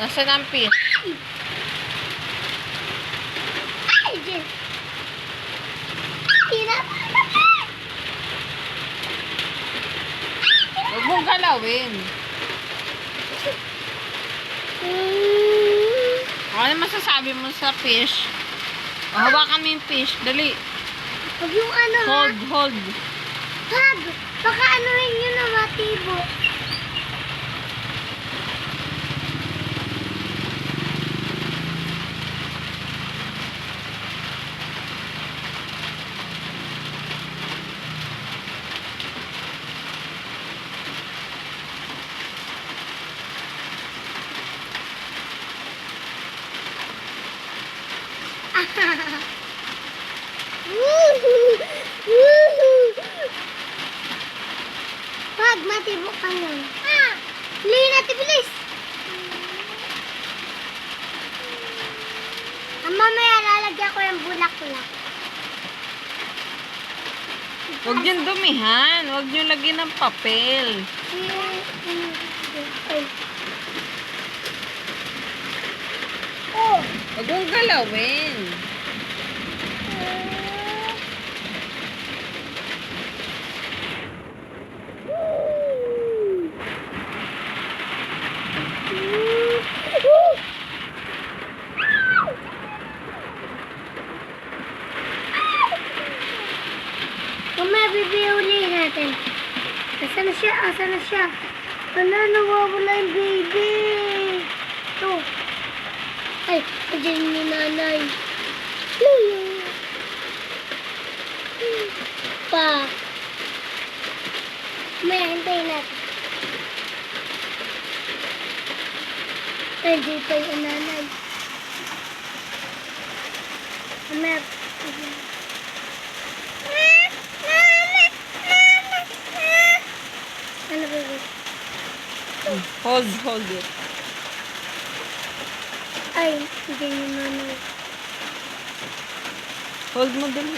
Nasaan ang fish? Ay, Jen. Huwag mong galawin. Ano masasabi mo sa fish? O, hawakan mo yung fish. Dali. Huwag yung ano, Hold, hold. Pag, baka anuhin nyo na matibo. Pag matibok ka nun. Huli natin, bilis. Mamaya lalagyan ko yung bulak-bulak. Huwag niyong dumihan. Huwag niyong lagyan ng papel. Oh. Huwag mong galawin. Mamaya bibihuli natin. Asan na siya? Asan na siya? Ano, nawawala yung baby. Ito. Ay, dyan ni nanay. Lulu. Pa. Mamaya, hintayin natin. Ay, di pa yung nanay. Mamaya. Ano ba yun? Hold, hold it. Ay, hindi yung nanay. Hold mo dali.